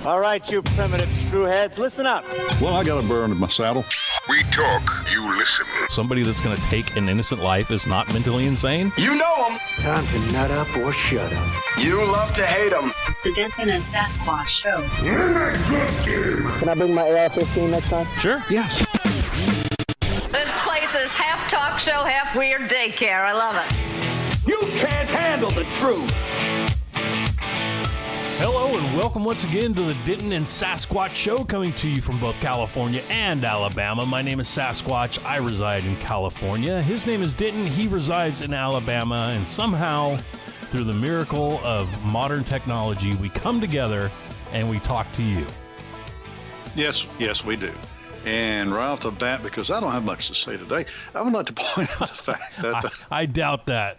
All right, you primitive screwheads, listen up. Well, I got a burr in my saddle. We talk, you listen. Somebody that's going to take an innocent life is not mentally insane? You know them. Time to nut up or shut up. You love to hate them. It's the Denton and Sasquatch Show. Can I bring my AR15 next time? Sure. Yes. This place is half talk show, half weird daycare. I love it. You can't handle the truth. Hello and welcome once again to the Denton and Sasquatch Show, coming to you from both California and Alabama. My name is Sasquatch. I reside in California. His name is Denton. He resides in Alabama. And somehow, through the miracle of modern technology, we come together and we talk to you. Yes, we do. And right off the bat, because I don't have much to say today, I would like to point out the fact that... I doubt that.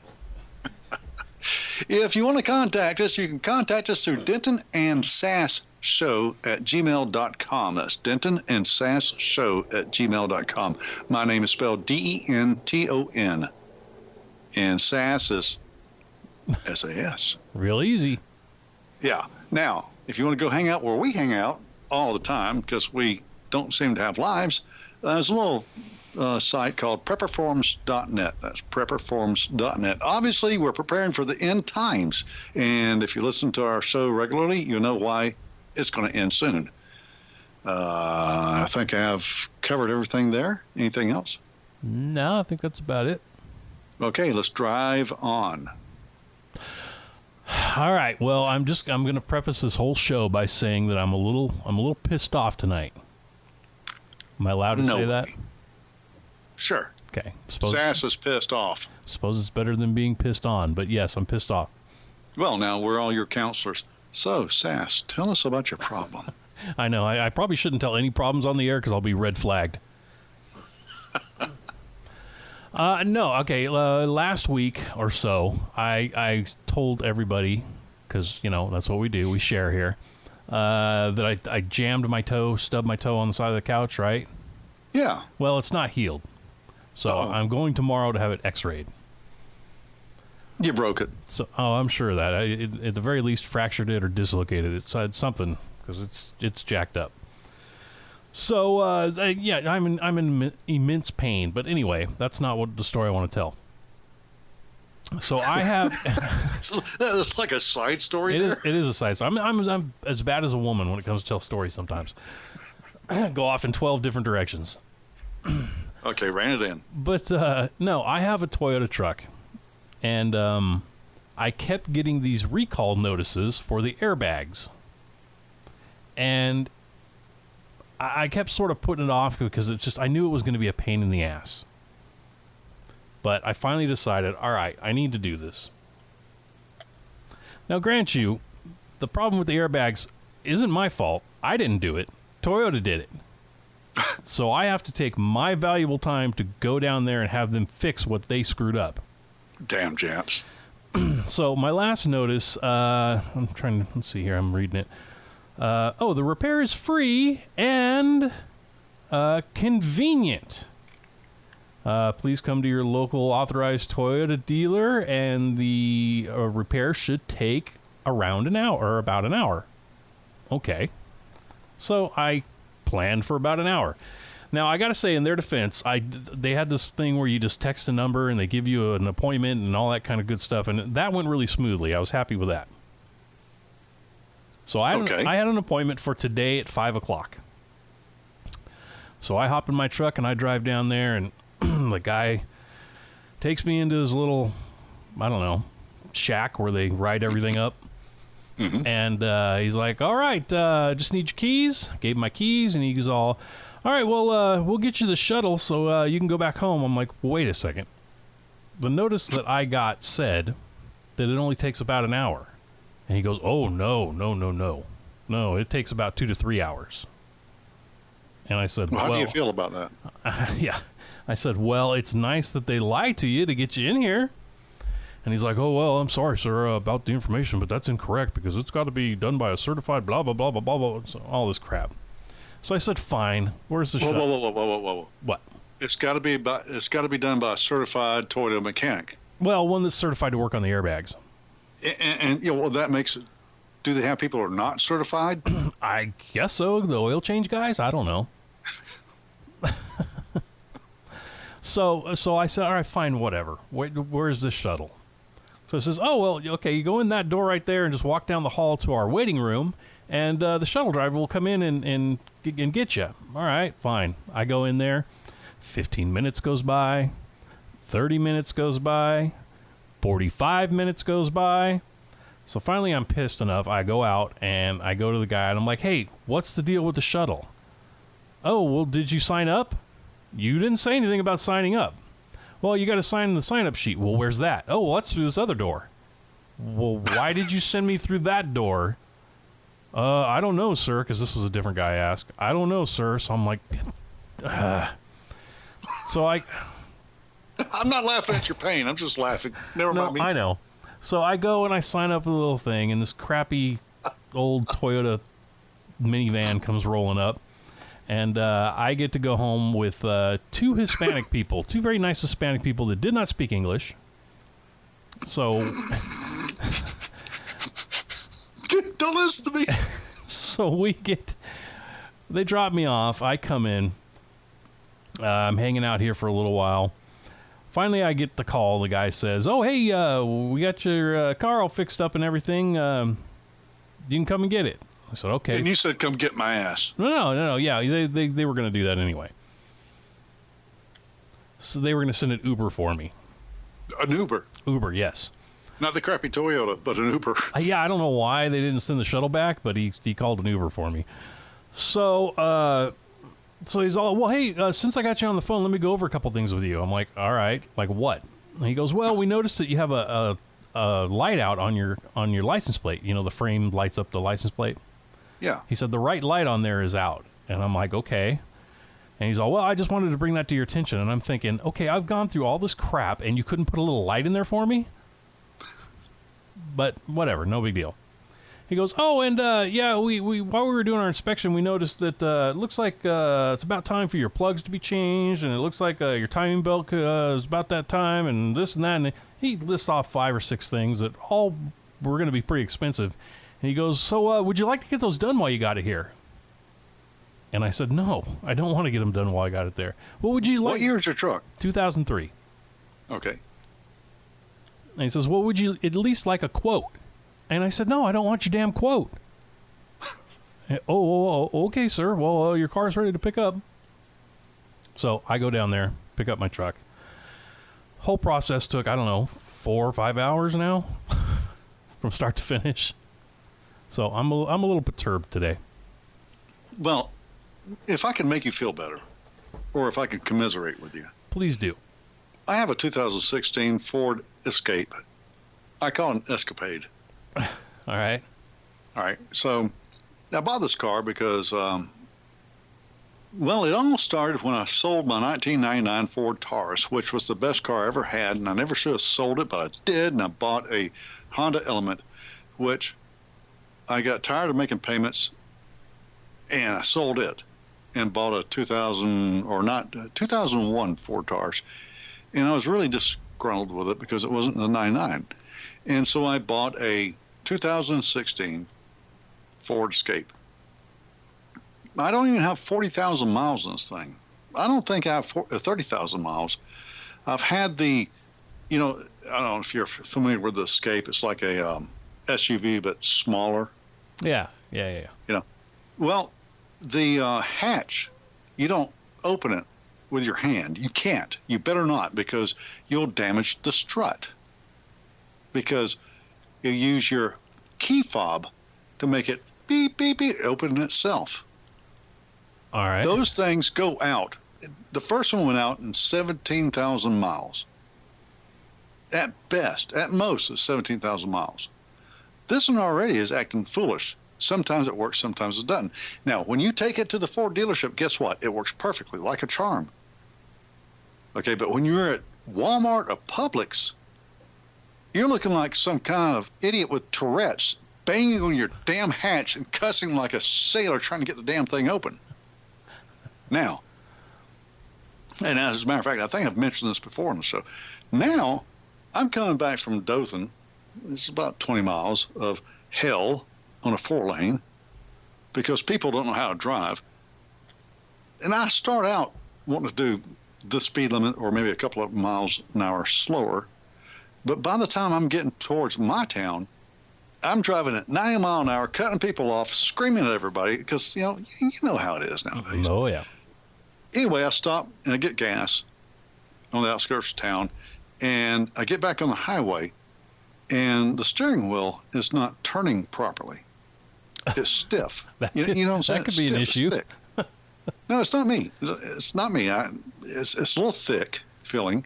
If you want to contact us, you can contact us through dentonandsasshow@gmail.com. That's dentonandsasshow@gmail.com. My name is spelled D-E-N-T-O-N. And Sass is S-A-S. Real easy. Yeah. Now, if you want to go hang out where we hang out all the time, because we don't seem to have lives, there's a little site called prepperforms.net. That's prepperforms.net. Obviously, we're preparing for the end times. And if you listen to our show regularly, you know why it's going to end soon. I think I've covered everything there. Anything else? No, I think that's about it. Okay, let's drive on. All right. Well, I'm going to preface this whole show by saying that I'm a little pissed off tonight. Am I allowed to say that? Sure. Okay. Sass is pissed off. Suppose it's better than being pissed on, but yes, I'm pissed off. Well, now we're all your counselors. So, Sass, tell us about your problem. I know. I probably shouldn't tell any problems on the air because I'll be red flagged. No. Okay. Last week or so, I told everybody, because, that's what we do. We share here, that I jammed my toe, stubbed my toe on the side of the couch, right? Yeah. Well, it's not healed. So I'm going tomorrow to have it x-rayed. You broke it. So, I'm sure of that. At the very least, fractured it or dislocated it. It's something, because it's jacked up. So, yeah, I'm in immense pain. But anyway, that's not what the story I want to tell. So I have... That's like a side story there? It is a side story. I'm as bad as a woman when it comes to tell stories sometimes. Go off in 12 different directions. Okay, rein it in. But, no, I have a Toyota truck. And I kept getting these recall notices for the airbags. And I kept sort of putting it off because I knew it was going to be a pain in the ass. But I finally decided, all right, I need to do this. Now, grant you, the problem with the airbags isn't my fault. I didn't do it. Toyota did it. So I have to take my valuable time to go down there and have them fix what they screwed up. Damn Japs. So my last notice, let's see here, I'm reading it. The repair is free and convenient. Please come to your local authorized Toyota dealer, and the repair should take around an hour, or about an hour. Okay. So I planned for about an hour. Now, I got to say, in their defense, they had this thing where you just text a number and they give you an appointment and all that kind of good stuff, and that went really smoothly. I was happy with that. So I had an appointment for today at 5 o'clock. So I hop in my truck and I drive down there, and the guy takes me into his little, shack where they ride everything up. Mm-hmm. And he's like, all right, just need your keys. Gave him my keys, and he's all right, well, we'll get you the shuttle so you can go back home. I'm like, wait a second. The notice that I got said that it only takes about an hour. And he goes, oh, no. No, it takes about 2 to 3 hours. And I said, well, how do you feel about that? Yeah. I said, well, it's nice that they lie to you to get you in here. And he's like, oh, well, I'm sorry, sir, about the information, but that's incorrect because it's got to be done by a certified blah, blah, blah, blah, blah, blah, so all this crap. So I said, fine. Where's the shuttle? Whoa. What? It's got to be done by a certified Toyota mechanic. Well, one that's certified to work on the airbags. And that makes it do they have people who are not certified? I guess so. The oil change guys? I don't know. So I said, all right, fine, whatever. Where's this shuttle? So it says, oh, well, okay, you go in that door right there and just walk down the hall to our waiting room, and the shuttle driver will come in and get you. All right, fine. I go in there. 15 minutes goes by. 30 minutes goes by. 45 minutes goes by. So finally I'm pissed enough. I go out and I go to the guy and I'm like, hey, what's the deal with the shuttle? Oh, well, did you sign up? You didn't say anything about signing up. Well, you got to sign the sign-up sheet. Well, where's that? Oh, well, that's through this other door. Well, why did you send me through that door? I don't know, sir, because this was a different guy asked. I don't know, sir. So I'm like, so I'm not laughing at your pain. I'm just laughing. Never mind me. I know. So I go and I sign up for the little thing, and this crappy old Toyota minivan comes rolling up. And I get to go home with two Hispanic people, two very nice Hispanic people that did not speak English. So, don't listen to me. So they drop me off. I come in. I'm hanging out here for a little while. Finally, I get the call. The guy says, "Oh, hey, we got your car all fixed up and everything. You can come and get it." I said, okay. And you said, come get my ass. No. Yeah, they were going to do that anyway. So they were going to send an Uber for me. An Uber? Uber, yes. Not the crappy Toyota, but an Uber. Yeah, I don't know why they didn't send the shuttle back, but he called an Uber for me. So he's all, well, hey, since I got you on the phone, let me go over a couple things with you. I'm like, all right. Like what? And he goes, well, we noticed that you have a light out on your license plate. You know, the frame lights up the license plate. Yeah. He said, the right light on there is out. And I'm like, okay. And he's all, well, I just wanted to bring that to your attention. And I'm thinking, okay, I've gone through all this crap, and you couldn't put a little light in there for me? But whatever, no big deal. He goes, oh, and yeah, we while we were doing our inspection, we noticed that it looks like it's about time for your plugs to be changed, and it looks like your timing belt is about that time, and this and that. And he lists off 5 or 6 things that all were going to be pretty expensive. And he goes, so would you like to get those done while you got it here? And I said, no, I don't want to get them done while I got it there. What would you like? What year is your truck? 2003. Okay. And he says, well, would you at least like a quote? And I said, no, I don't want your damn quote. Oh, okay, sir. Well, your car's ready to pick up. So I go down there, pick up my truck. Whole process took, I don't know, 4 or 5 hours now from start to finish. So I'm a little perturbed today. Well, if I can make you feel better, or if I can commiserate with you. Please do. I have a 2016 Ford Escape. I call it an Escapade. All right. So I bought this car because, well, it all started when I sold my 1999 Ford Taurus, which was the best car I ever had, and I never should have sold it, but I did, and I bought a Honda Element, which I got tired of making payments, and I sold it and bought a 2001 Ford Taurus. And I was really disgruntled with it because it wasn't the 99. And so I bought a 2016 Ford Escape. I don't even have 40,000 miles in this thing. I don't think I have 30,000 miles. I've had the, I don't know if you're familiar with the Escape. It's like a SUV, but smaller. Yeah. Well, the hatch, you don't open it with your hand. You can't. You better not, because you'll damage the strut. Because you use your key fob to make it beep, beep, beep, open itself. All right. Those things go out. The first one went out in 17,000 miles. At best, at most, it's 17,000 miles. This one already is acting foolish. Sometimes it works, sometimes it doesn't. Now, when you take it to the Ford dealership, guess what? It works perfectly, like a charm. Okay, but when you're at Walmart or Publix, you're looking like some kind of idiot with Tourette's, banging on your damn hatch and cussing like a sailor trying to get the damn thing open. Now, and as a matter of fact, I think I've mentioned this before on the show. Now, I'm coming back from Dothan. It's about 20 miles of hell on a 4-lane because people don't know how to drive. And I start out wanting to do the speed limit or maybe a couple of miles an hour slower. But by the time I'm getting towards my town, I'm driving at 90 miles an hour, cutting people off, screaming at everybody because, you know how it is nowadays. Oh, yeah. Anyway, I stop and I get gas on the outskirts of town, and I get back on the highway, and the steering wheel is not turning properly. It's stiff. You know what I'm saying? That could be an issue. Thick. No, it's not me. It's not me. It's a little thick feeling,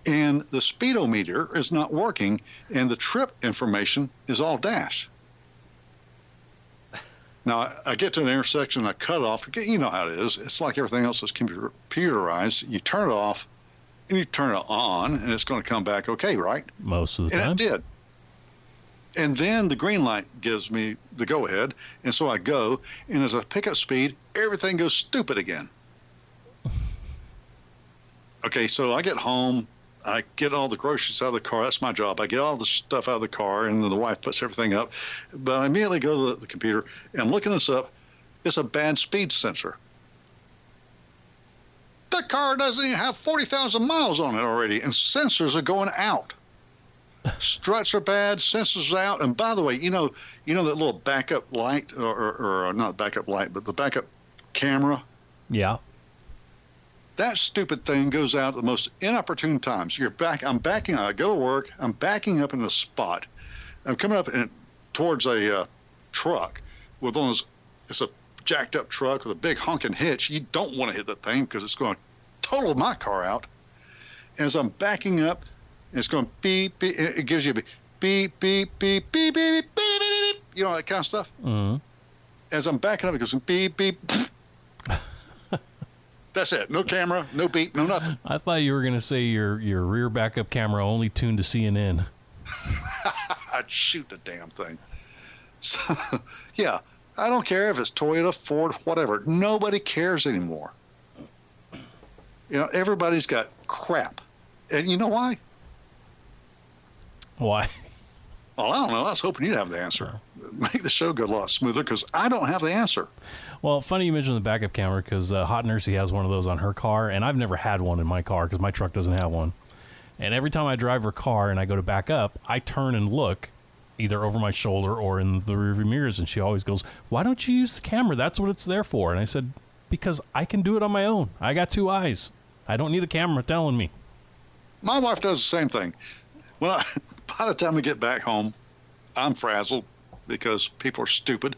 and the speedometer is not working, and the trip information is all dash. Now, I get to an intersection, I cut off. You know how it is. It's like everything else that's computerized. You turn it off, and you turn it on, and it's going to come back okay, right? Most of the time. And it did. And then the green light gives me the go-ahead, and so I go, and as I pick up speed, everything goes stupid again. Okay, so I get home, I get all the groceries out of the car. That's my job. I get all the stuff out of the car, and then the wife puts everything up. But I immediately go to the computer, and I'm looking this up. It's a bad speed sensor. That car doesn't even have 40,000 miles on it already, and sensors are going out. Struts are bad, sensors are out. And by the way, you know that little backup light, or not backup light, but the backup camera? Yeah. That stupid thing goes out at the most inopportune times. I'm backing. I go to work. I'm backing up in a spot. I'm coming up towards a truck with one of those. It's a jacked up truck with a big honking hitch. You don't want to hit that thing because it's going to total my car out. As I'm backing up, it's going beep, beep. It gives you a beep, beep, beep, beep, beep, beep, beep, beep. You know, that kind of stuff. Mm-hmm. As I'm backing up, it goes beep, beep. That's it. No camera, no beep, no nothing. I thought you were going to say your rear backup camera only tuned to CNN. I'd shoot the damn thing. So, yeah, I don't care if it's Toyota, Ford, whatever. Nobody cares anymore. Everybody's got crap. And you know why? Why? Well, I don't know. I was hoping you'd have the answer. Make the show go a lot smoother because I don't have the answer. Well, funny you mentioned the backup camera because Hot Nursey has one of those on her car, and I've never had one in my car because my truck doesn't have one. And every time I drive her car and I go to back up, I turn and look either over my shoulder or in the rearview mirrors, and she always goes, "Why don't you use the camera? That's what it's there for." And I said, "Because I can do it on my own. I got 2 eyes. I don't need a camera telling me." My wife does the same thing. By the time we get back home, I'm frazzled because people are stupid.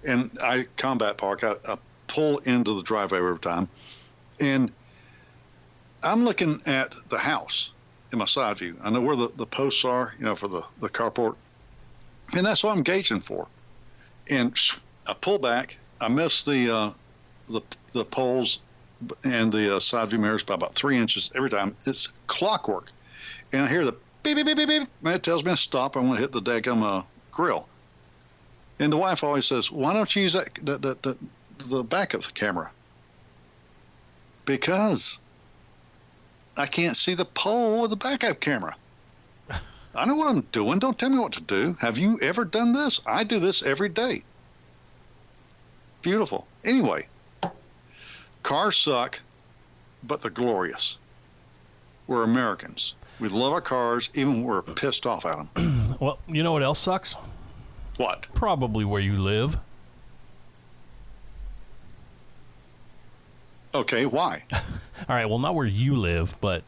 And I combat park. I pull into the driveway every time. And I'm looking at the house in my side view. I know where the posts are, for the carport. And that's what I'm gauging for. And I pull back. I miss the poles and the side view mirrors by about 3 inches every time. It's clockwork. And I hear the beep, beep, beep, beep, beep. And it tells me to stop. I want to hit the daggum grill. And the wife always says, "Why don't you use the backup camera?" Because I can't see the pole with the backup camera. I know what I'm doing. Don't tell me what to do. Have you ever done this? I do this every day. Beautiful. Anyway, cars suck, but they're glorious. We're Americans. We love our cars, even when we're pissed off at them. Well, you know what else sucks? What? Probably where you live. Okay, why? All right, well, not where you live, but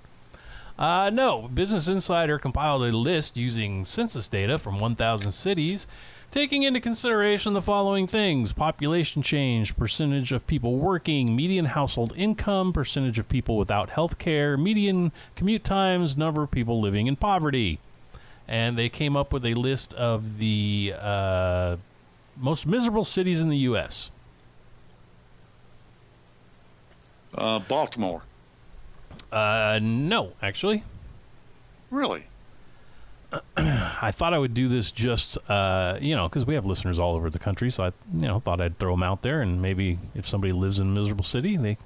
no. Business Insider compiled a list using census data from 1,000 cities, taking into consideration the following things: population change, percentage of people working, median household income, percentage of people without health care, median commute times, number of people living in poverty. And they came up with a list of the most miserable cities in the U.S. Baltimore. No, actually. Really? I thought I would do this just, because we have listeners all over the country, so I, thought I'd throw them out there, and maybe if somebody lives in a miserable city, they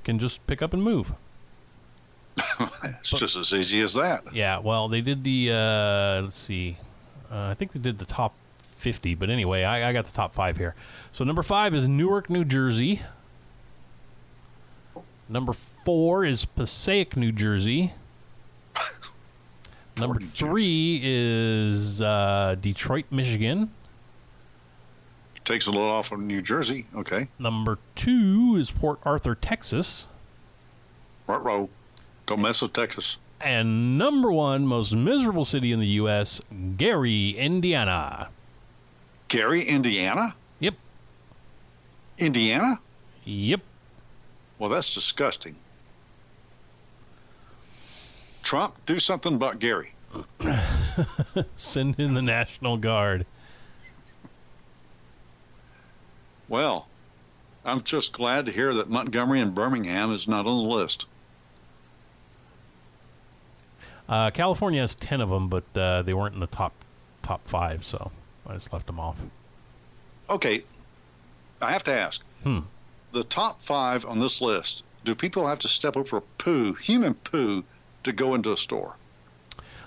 can just pick up and move. It's just as easy as that. Yeah, well, they did the, let's see, I think they did the top 50. But anyway, I got the top 5 here. So number 5 is Newark, New Jersey. Number 4 is Passaic, New Jersey. Number 3 is Detroit, Michigan. Takes a little off of New Jersey. Okay. Number 2 is Port Arthur, Texas. Row. Don't mess with Texas. And number 1 most miserable city in the U.S., Gary, Indiana. Gary, Indiana? Yep. Indiana? Yep. Well, that's disgusting. Trump, do something about Gary. Send in the National Guard. Well, I'm just glad to hear that Montgomery and Birmingham is not on the list. California has 10 of them, but they weren't in the top 5, so I just left them off. Okay, I have to ask. The top 5 on this list, do people have to step over poo, human poo, to go into a store?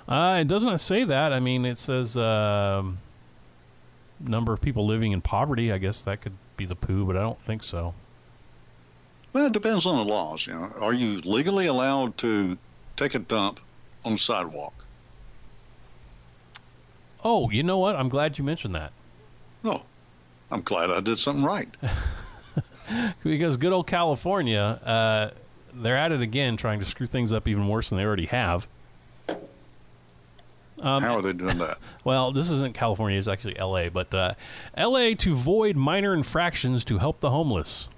It doesn't say that. I mean, it says number of people living in poverty. I guess that could be the poo, but I don't think so. Well, it depends on the laws. You know, are you legally allowed to take a dump on the sidewalk? Oh, you know what? I'm glad you mentioned that. No, I'm glad I did something right. Because good old California, they're at it again, trying to screw things up even worse than they already have. How are they doing that? Well, this isn't California, it's actually L.A., but L.A. to void minor infractions to help the homeless.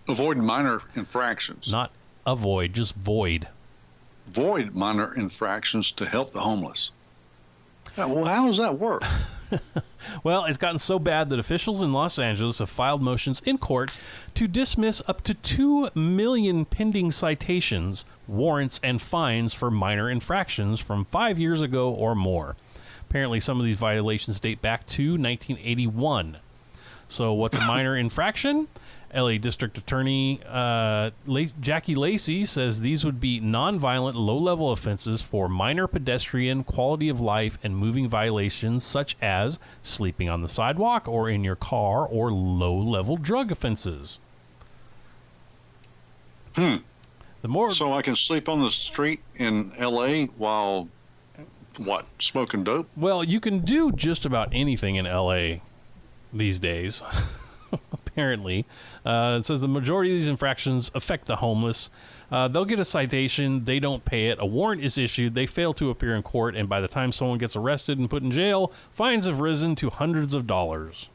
Avoid minor infractions. Not avoid, just void. Void minor infractions to help the homeless. Well, how does that work? Well, it's gotten so bad that officials in Los Angeles have filed motions in court to dismiss up to 2 million pending citations, warrants, and fines for minor infractions from 5 years ago or more. Apparently, some of these violations date back to 1981. So what's a minor infraction? LA District Attorney Jackie Lacey says these would be nonviolent, low-level offenses for minor pedestrian quality of life and moving violations such as sleeping on the sidewalk or in your car or low-level drug offenses. The more So I can sleep on the street in L.A. while, smoking dope? Well, you can do just about anything in LA these days. Apparently. It says the majority of these infractions affect the homeless. They'll get a citation. They don't pay it. A warrant is issued. They fail to appear in court. And by the time someone gets arrested and put in jail, fines have risen to hundreds of dollars.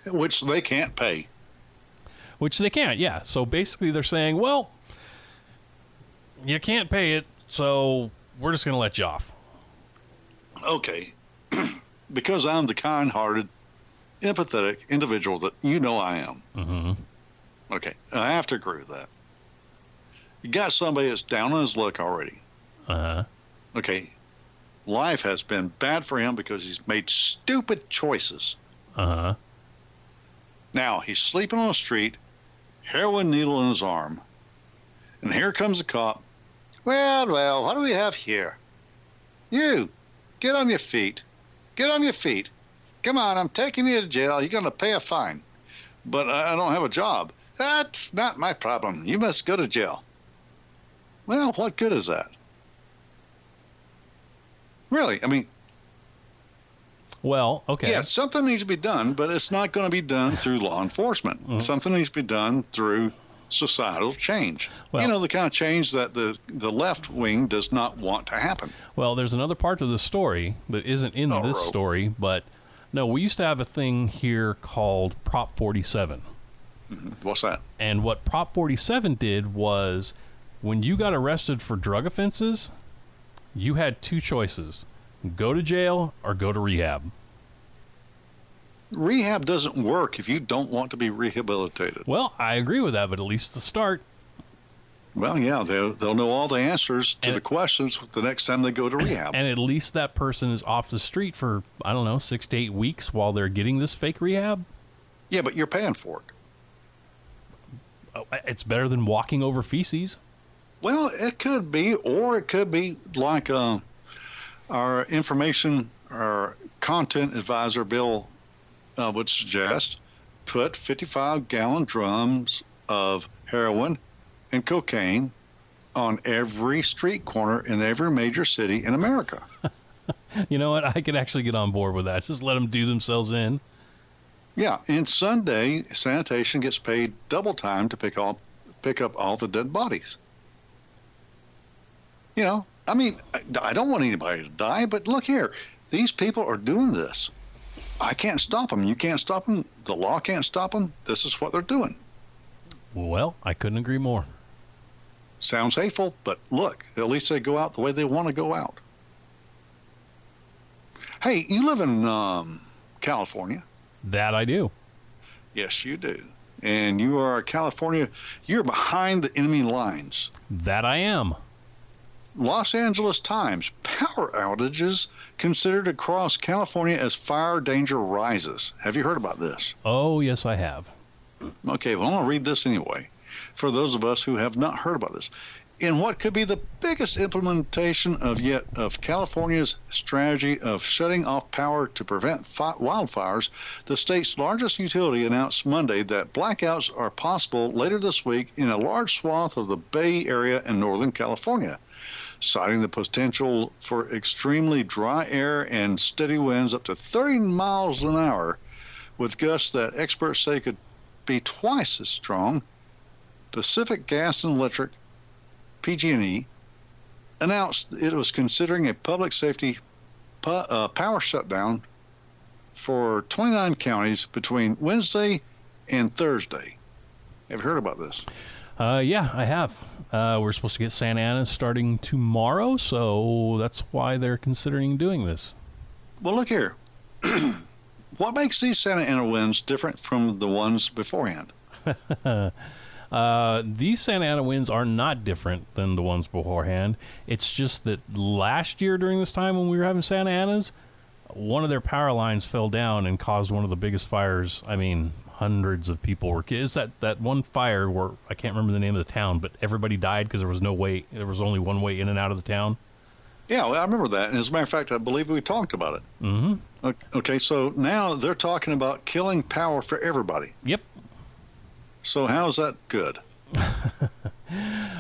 Which they can't pay. Which they can't, yeah. So basically they're saying, well, you can't pay it, so we're just going to let you off. Okay. Because I'm the kind-hearted, empathetic individual that you know I am. Mm-hmm. Okay, I have to agree with that. You got somebody that's down on his luck already. Uh-huh. Okay, life has been bad for him because he's made stupid choices. Uh-huh. Now, he's sleeping on the street, heroin needle in his arm, and here comes a cop. Well, what do we have here? You, get on your feet. Get on your feet. Come on, I'm taking you to jail. You're going to pay a fine. But I don't have a job. That's not my problem. You must go to jail. Well, what good is that? Really, I mean... Well, okay. Yeah, something needs to be done, but it's not going to be done through law enforcement. Mm-hmm. Something needs to be done through societal change. Well, you know, the kind of change that the left wing does not want to happen. Well, there's another part to the story that isn't in this story, but... No, we used to have a thing here called Prop 47. Mm-hmm. What's that? And what Prop 47 did was when you got arrested for drug offenses, you had 2 choices. Go to jail or go to rehab. Rehab doesn't work if you don't want to be rehabilitated. Well, I agree with that, but at least to start. Well, yeah, they'll know all the answers to the questions the next time they go to rehab. And at least that person is off the street for, 6 to 8 weeks while they're getting this fake rehab. Yeah, but you're paying for it. It's better than walking over feces. Well, it could be, or it could be like Our content advisor, Bill, would suggest put 55-gallon drums of heroin and cocaine on every street corner in every major city in America. You know what? I could actually get on board with that. Just let them do themselves in. Yeah, and Sunday, sanitation gets paid double time to pick up all the dead bodies. You know, I mean, I don't want anybody to die, but look here. These people are doing this. I can't stop them. You can't stop them. The law can't stop them. This is what they're doing. Well, I couldn't agree more. Sounds hateful, but look, at least they go out the way they want to go out. Hey, you live in California. That I do. Yes, you do. And you are California. You're behind the enemy lines. That I am. Los Angeles Times, power outages considered across California as fire danger rises. Have you heard about this? Oh, yes, I have. Okay, well, I'm going to read this anyway for those of us who have not heard about this. In what could be the biggest implementation of California's strategy of shutting off power to prevent wildfires, the state's largest utility announced Monday that blackouts are possible later this week in a large swath of the Bay Area in Northern California, citing the potential for extremely dry air and steady winds up to 30 miles an hour, with gusts that experts say could be twice as strong. Pacific Gas and Electric, PG&E, announced it was considering a public safety power shutdown for 29 counties between Wednesday and Thursday. Have you heard about this? Yeah, I have. We're supposed to get Santa Ana starting tomorrow, so that's why they're considering doing this. Well, look here. What makes these Santa Ana winds different from the ones beforehand? These Santa Ana winds are not different than the ones beforehand. It's just that last year during this time when we were having Santa Anas, one of their power lines fell down and caused one of the biggest fires. I mean, hundreds of people were killed. It's that one fire where I can't remember the name of the town, but everybody died because there was no way. There was only one way in and out of the town. Yeah, well, I remember that. And as a matter of fact, I believe we talked about it. Mm-hmm. Okay, so now they're talking about killing power for everybody. Yep. So how's that good?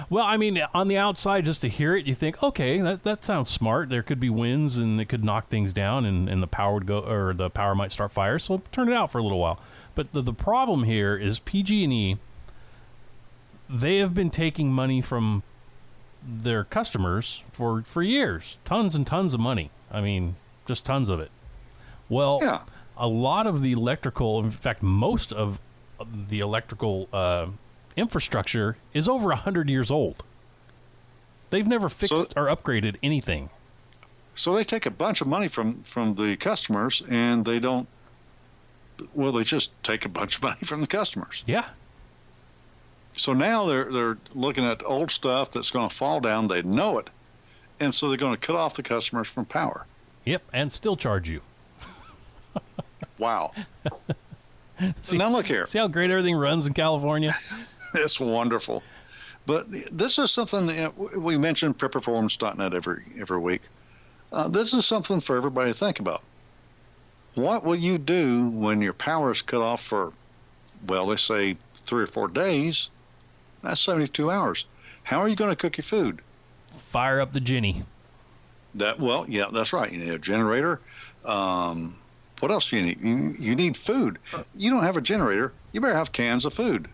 Well, I mean, on the outside, just to hear it, you think, okay, that sounds smart. There could be winds, and it could knock things down, and the power would go, or the power might start fires. So turn it out for a little while. But the problem here is PG&E. They have been taking money from their customers for years, tons and tons of money. I mean, just tons of it. Well, yeah. A lot of the electrical, in fact, most of the electrical infrastructure is over 100 years old. They've never fixed or upgraded anything. So they take a bunch of money from the customers, and they don't. Well, they just take a bunch of money from the customers. Yeah. So now they're looking at old stuff that's going to fall down. They know it, and so they're going to cut off the customers from power. Yep, and still charge you. Wow. So now look here. See how great everything runs in California? It's wonderful. But this is something that we mention prepperforms.net every week. This is something for everybody to think about. What will you do when your power is cut off for, well, they say 3 or 4 days? That's 72 hours. How are you going to cook your food? Fire up the Ginny. Well, yeah, that's right. You need a generator. What else do you need? You need food. You don't have a generator. You better have cans of food.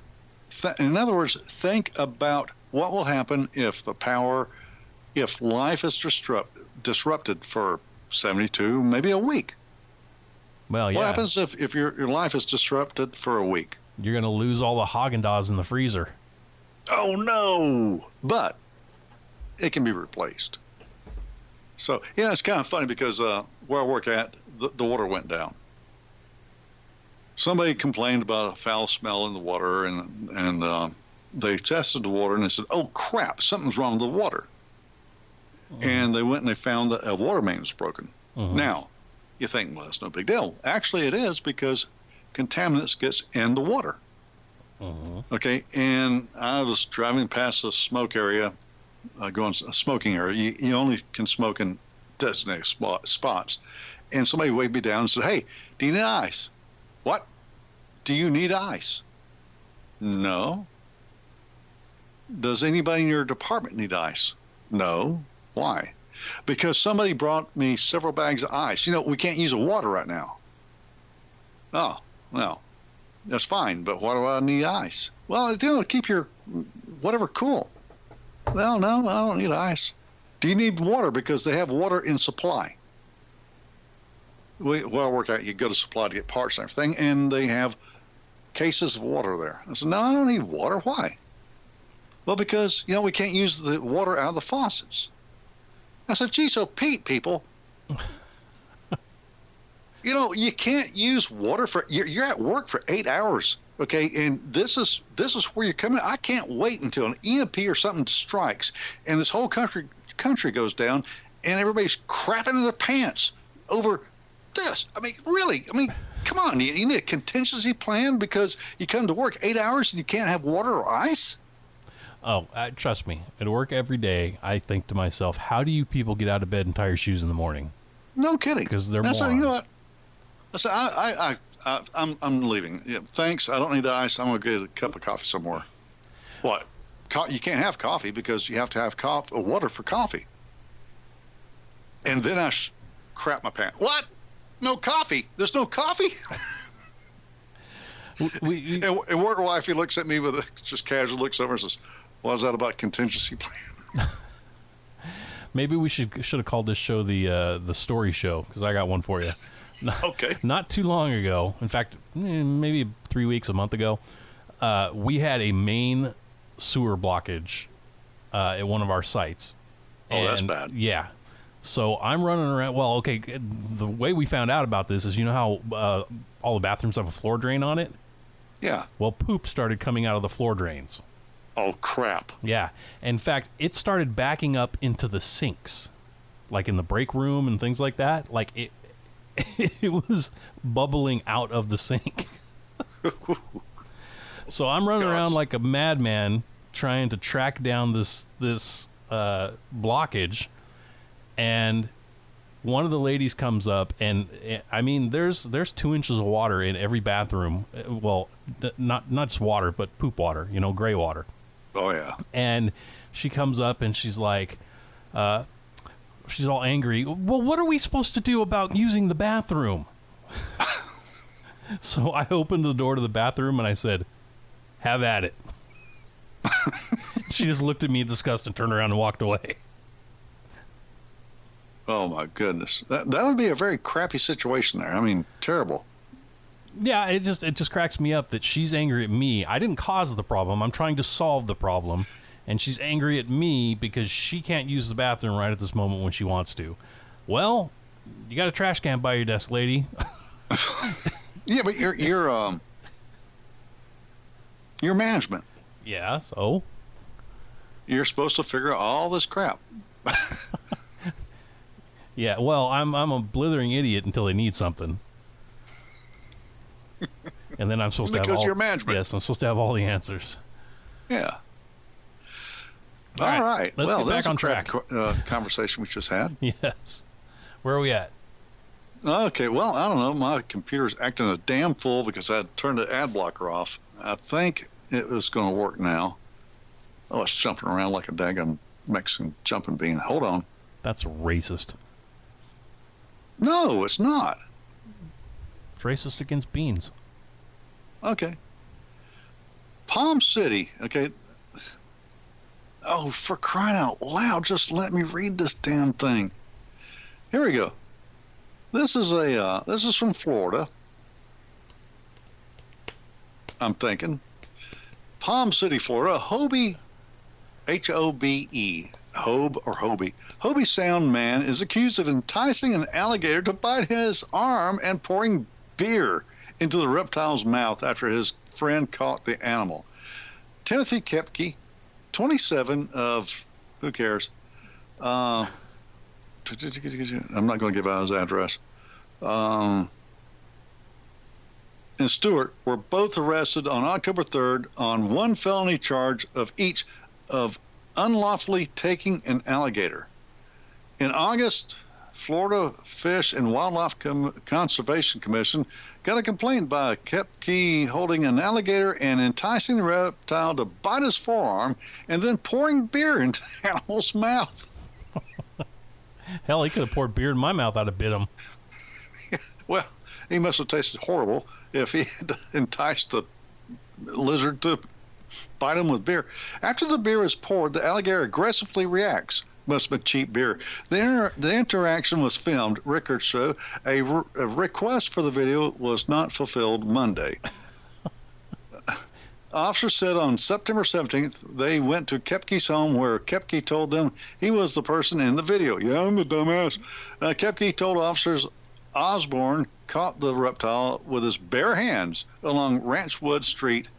In other words, think about what will happen if life is disrupted for 72, maybe a week. Well, yeah. What happens if your life is disrupted for a week? You're going to lose all the Haagen-Dazs in the freezer. Oh, no. But it can be replaced. So, yeah, it's kind of funny because where I work at, the water went down. Somebody complained about a foul smell in the water, and they tested the water, and they said, oh, crap, something's wrong with the water. Mm-hmm. And they went and they found that a water main was broken. Mm-hmm. Now, you think, well, that's no big deal. Actually, it is because contaminants gets in the water. Mm-hmm. Okay, and I was driving past a smoke area, going a smoking area. You only can smoke in designated spots. And somebody waved me down and said, "Hey, do you need ice?" "What? Do you need ice?" "No." "Does anybody in your department need ice?" "No." "Why?" "Because somebody brought me several bags of ice. We can't use the water right now." "Oh, well, that's fine, but why do I need ice?" "Well, keep your whatever cool." "Well, no, I don't need ice." "Do you need water?" "Because they have water in supply." Where I work out, you go to supply to get parts and everything, and they have cases of water there. I said, "No, I don't need water." "Why?" "Well, because, we can't use the water out of the faucets." I said, "Gee, so Pete, people, you can't use water you're at work for 8 hours, okay? And this is where you're coming. I can't wait until an EMP or something strikes, and this whole country goes down, and everybody's crapping in their pants over this. I mean, really? I mean, come on. You need a contingency plan because you come to work 8 hours and you can't have water or ice? Oh, trust me. At work every day, I think to myself, how do you people get out of bed and tie your shoes in the morning? No kidding. Because they're morons. morons. You know what? I'm leaving. Yeah, thanks. I don't need ice. I'm going to get a cup of coffee somewhere. What? You can't have coffee because you have to have water for coffee. And then I crap my pants. What? No coffee? There's no coffee? And work wifey looks at me with just casual looks over and says, "What is that about contingency plan?" Maybe we should have called this show the story show, because I got one for you. Okay. Not too long ago, in fact, maybe 3 weeks, a month ago, we had a main sewer blockage at one of our sites. Oh, that's bad. Yeah. So I'm running around. Well, okay, the way we found out about this is, how all the bathrooms have a floor drain on it? Yeah. Well, poop started coming out of the floor drains. Oh, crap. Yeah. In fact, it started backing up into the sinks, like in the break room and things like that. Like it was bubbling out of the sink. So I'm running around like a madman trying to track down this blockage, and one of the ladies comes up, and I mean, there's 2 inches of water in every bathroom. Well, not just water, but poop water, gray water. Oh, yeah. And she comes up and she's like, she's all angry. "Well, what are we supposed to do about using the bathroom?" So I opened the door to the bathroom and I said, "Have at it." She just looked at me in disgust and turned around and walked away. Oh, my goodness. That would be a very crappy situation there. I mean, terrible. Yeah, it just cracks me up that she's angry at me. I didn't cause the problem. I'm trying to solve the problem. And she's angry at me because she can't use the bathroom right at this moment when she wants to. Well, you got a trash can by your desk, lady. Yeah, but you're management. Yeah, so? You're supposed to figure out all this crap. Yeah, well, I'm a blithering idiot until they need something. And then I'm supposed to have Because all... you're management. Yes, I'm supposed to have all the answers. Yeah. All right. Let's Well, get back on track. Conversation we just had. Yes. Where are we at? Okay, well, I don't know. My computer's acting a damn fool because I turned the ad blocker off. I think it was going to work now. Oh, it's jumping around like a daggum Mexican jumping bean. Hold on. That's racist. No, it's not. It's racist against beans. Okay. Palm City. Okay. Oh, for crying out loud, just let me read this damn thing. Here we go. This is from Florida. I'm thinking. Palm City, Florida. Hobie, H-O-B-E, Hobe or Hobie. Hobie Sound man is accused of enticing an alligator to bite his arm and pouring beer into the reptile's mouth after his friend caught the animal. Timothy Kepke, 27 of, who cares? I'm not going to give out his address. And Stewart were both arrested on October 3rd on one felony charge of each of unlawfully taking an alligator. In August Florida Fish and Wildlife Conservation Commission got a complaint by a Kepke holding an alligator and enticing the reptile to bite his forearm and then pouring beer into the animal's mouth. Hell, he could have poured beer in my mouth. I'd have bit him. Well, he must have tasted horrible if he had enticed the lizard to bite him with beer. After the beer is poured, the alligator aggressively reacts. Must have been cheap beer. The interaction was filmed, records show. A request for the video was not fulfilled Monday. Officers said on September 17th, they went to Kepke's home where Kepke told them he was the person in the video. Yeah, I'm the dumbass. Kepke told officers Osborne caught the reptile with his bare hands along Ranchwood Street.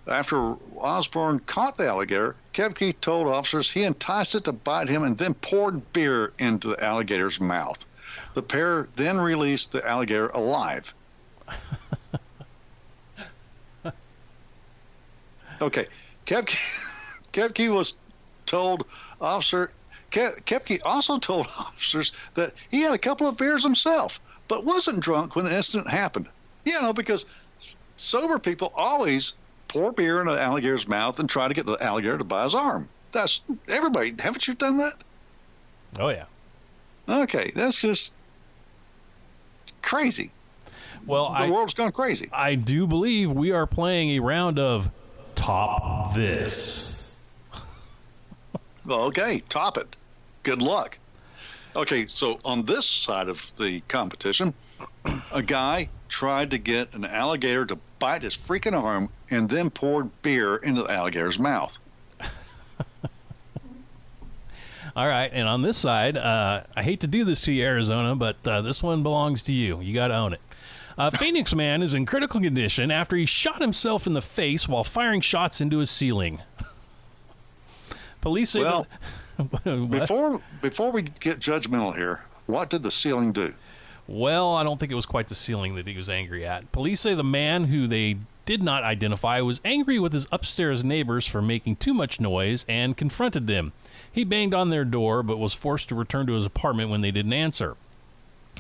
After Osborne caught the alligator, Kepke told officers he enticed it to bite him and then poured beer into the alligator's mouth. The pair then released the alligator alive. Okay, Kepke was told officer. Kepke also told officers that he had a couple of beers himself, but wasn't drunk when the incident happened. You know, because sober people always pour beer in an alligator's mouth and try to get the alligator to bite his arm. That's everybody. Haven't you done that? Oh, yeah. Okay, that's just crazy. Well, the world's gone crazy. I do believe we are playing a round of Top This. Okay, top it. Good luck. Okay, so on this side of the competition, a guy tried to get an alligator to bite his freaking arm and then poured beer into the alligator's mouth. All right, and on this side, I hate to do this to you, Arizona, but this one belongs to you. You got to own it. Phoenix man is in critical condition after he shot himself in the face while firing shots into his ceiling. Police say before we get judgmental here, what did the ceiling do? Well, I don't think it was quite the ceiling that he was angry at. Police say the man, who they did not identify, was angry with his upstairs neighbors for making too much noise and confronted them. He banged on their door but was forced to return to his apartment when they didn't answer.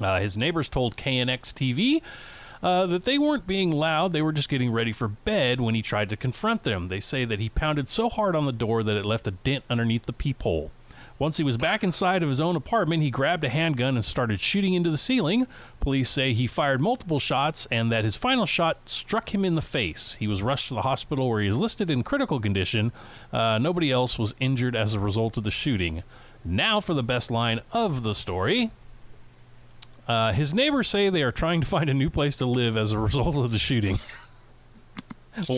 His neighbors told KNX-TV that they weren't being loud, they were just getting ready for bed when he tried to confront them. They say that he pounded so hard on the door that it left a dent underneath the peephole. Once he was back inside of his own apartment, he grabbed a handgun and started shooting into the ceiling. Police say he fired multiple shots and that his final shot struck him in the face. He was rushed to the hospital where he is listed in critical condition. Nobody else was injured as a result of the shooting. Now for the best line of the story. His neighbors say they are trying to find a new place to live as a result of the shooting.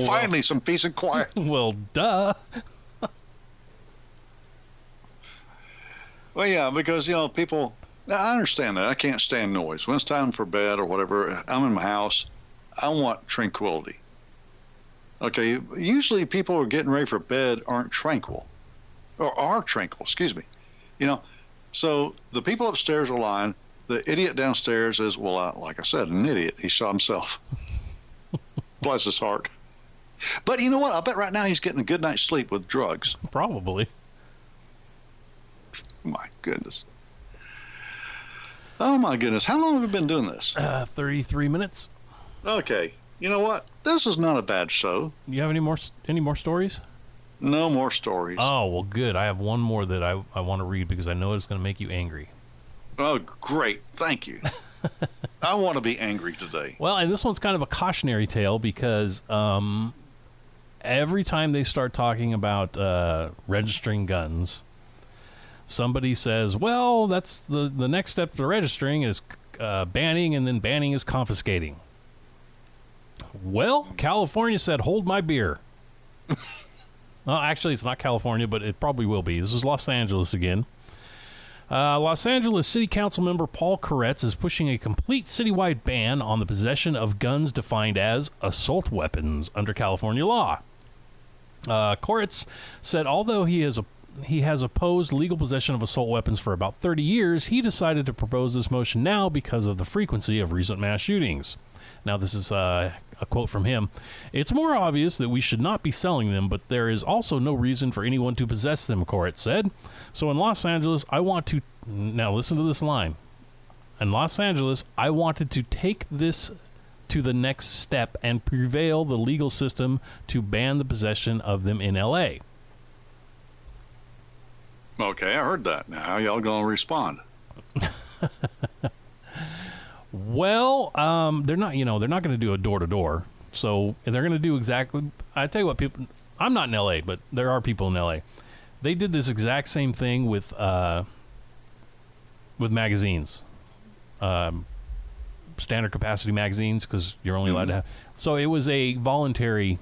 Finally, some peace and quiet. Well, duh. Well, yeah, because, people, I understand that. I can't stand noise. When it's time for bed or whatever, I'm in my house. I want tranquility. Okay, usually people who are getting ready for bed aren't tranquil. Or are tranquil, excuse me. So the people upstairs are lying. The idiot downstairs is, like I said, an idiot. He shot himself. Bless his heart. But you know what? I bet right now he's getting a good night's sleep with drugs. Probably. My goodness. Oh, my goodness. How long have we been doing this? 33 minutes. Okay. You know what? This is not a bad show. You have any more stories? No more stories. Oh, well, good. I have one more that I want to read because I know it's going to make you angry. Oh, great. Thank you. I want to be angry today. Well, and this one's kind of a cautionary tale because every time they start talking about registering guns, somebody says, well, that's the next step to registering is banning, and then banning is confiscating. Well, California said, hold my beer. Well, actually, it's not California, but it probably will be. This is Los Angeles again. Los Angeles City Council member Paul Koretz is pushing a complete citywide ban on the possession of guns defined as assault weapons under California law. Koretz said although he has opposed legal possession of assault weapons for about 30 years, he decided to propose this motion now because of the frequency of recent mass shootings. Now, this is a quote from him. It's more obvious that we should not be selling them, but there is also no reason for anyone to possess them, Koretz said. So in Los Angeles, I want to... Now, listen to this line. in Los Angeles, I wanted to take this to the next step and prevail the legal system to ban the possession of them in L.A. Okay, I heard that. Now, how y'all going to respond? Well, they're not going to do a door-to-door. So they're going to do exactly... I tell you what, people... I'm not in L.A., but there are people in L.A. They did this exact same thing with magazines. Standard capacity magazines, because you're only allowed to have... So it was a voluntary...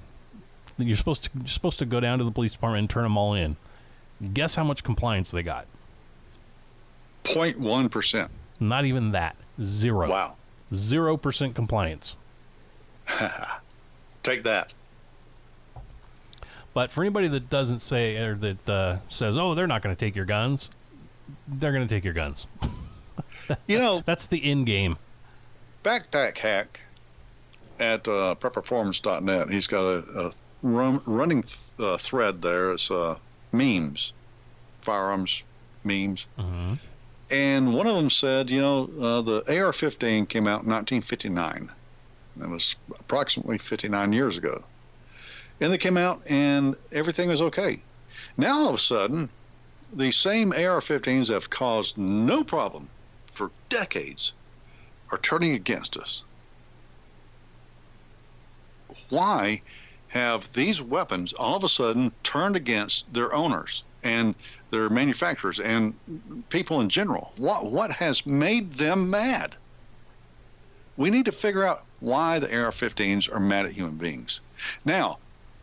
You're supposed to go down to the police department and turn them all in. Guess how much compliance they got? 0.1%. Not even that. 0. Wow. 0% compliance. Take that. But for anybody that doesn't say, or that says, oh, they're not going to take your guns, they're going to take your guns. That's the end game. Backpack Hack at prepperformance.net, he's got a running thread there. It's memes, firearms memes. Mm-hmm. And one of them said, the AR-15 came out in 1959. That was approximately 59 years ago. And they came out and everything was okay. Now, all of a sudden, the same AR-15s that have caused no problem for decades are turning against us. Why have these weapons all of a sudden turned against their owners and their manufacturers and people in general? What has made them mad? We need to figure out why the AR-15s are mad at human beings. Now,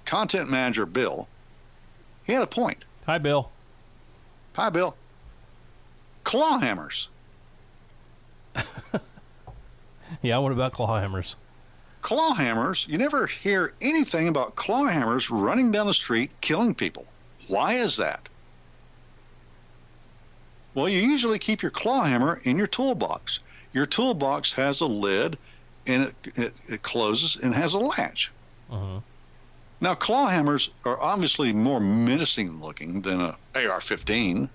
content manager Bill, he had a point. Hi, Bill. Hi, Bill. Claw hammers. Yeah, what about claw hammers? Claw hammers, you never hear anything about claw hammers running down the street killing people. Why is that? Well, you usually keep your claw hammer in your toolbox. Your toolbox has a lid, and it closes and has a latch. Uh-huh. Now, claw hammers are obviously more menacing looking than a AR-15.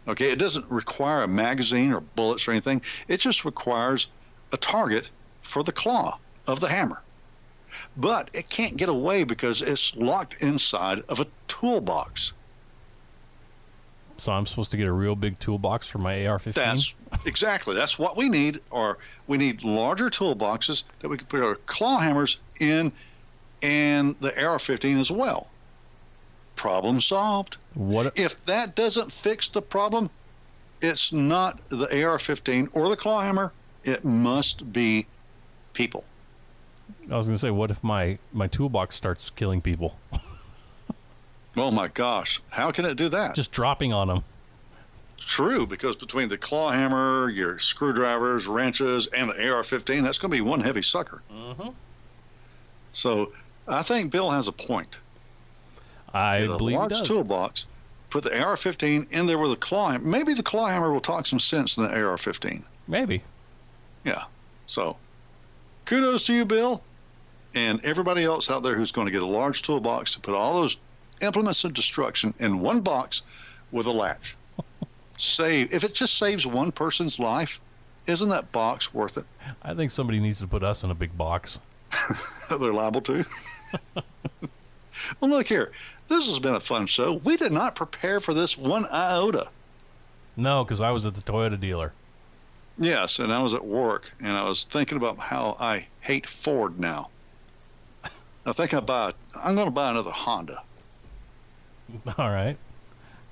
Okay, it doesn't require a magazine or bullets or anything. It just requires a target for the claw of the hammer. But it can't get away because it's locked inside of a toolbox. So I'm supposed to get a real big toolbox for my AR-15? That's what we need. Or we need larger toolboxes that we can put our claw hammers in, and the AR-15 as well. Problem solved. What if that doesn't fix the problem? It's not the AR-15 or the claw hammer. It must be people. I was going to say, what if my toolbox starts killing people? Oh my gosh, how can it do that? Just dropping on them. True, because between the claw hammer, your screwdrivers, wrenches, and the AR-15, that's going to be one heavy sucker. Mm-hmm. So I think Bill has a point. I believe he does. A large toolbox, put the AR-15 in there with a claw hammer. Maybe the claw hammer will talk some sense in the AR-15. Maybe. Yeah. So kudos to you, Bill, and everybody else out there who's going to get a large toolbox to put all those implements of destruction in one box with a latch. If it just saves one person's life, isn't that box worth it? I think somebody needs to put us in a big box. They're liable to. Well, look here. This has been a fun show. We did not prepare for this one iota. No, because I was at the Toyota dealer. Yes, and I was at work, and I was thinking about how I hate Ford now. I think I'm going to buy another Honda. All right.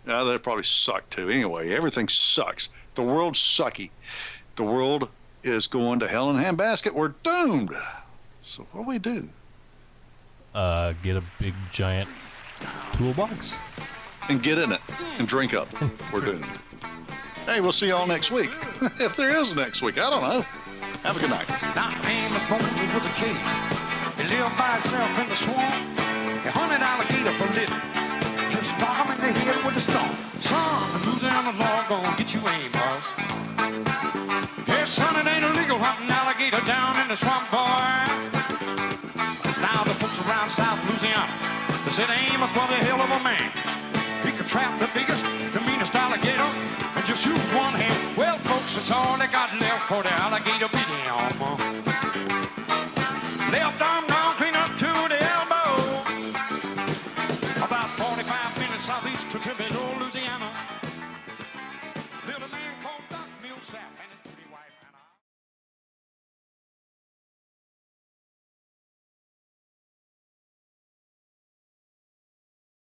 Yeah, they probably suck too. Anyway, everything sucks. The world's sucky. The world is going to hell in a handbasket. We're doomed. So what do we do? Get a big giant toolbox and get in it and drink up. We're doomed. Hey, we'll see y'all next week. If there is a next week, I don't know. Have a good night. Now, Amos Moses was a cage. He lived by himself in the swamp. He hunted alligator for living. Just knock him in the head with a stone. Son, the Louisiana law gonna get you Amos. Yes, son, it ain't illegal hunting alligator down in the swamp, boy. Now the folks around South Louisiana, they said Amos was a hell of a man. He could trap the biggest, the meanest alligator. and just use one hand. Well, folks, that's all I got left for the alligator medium. Left arm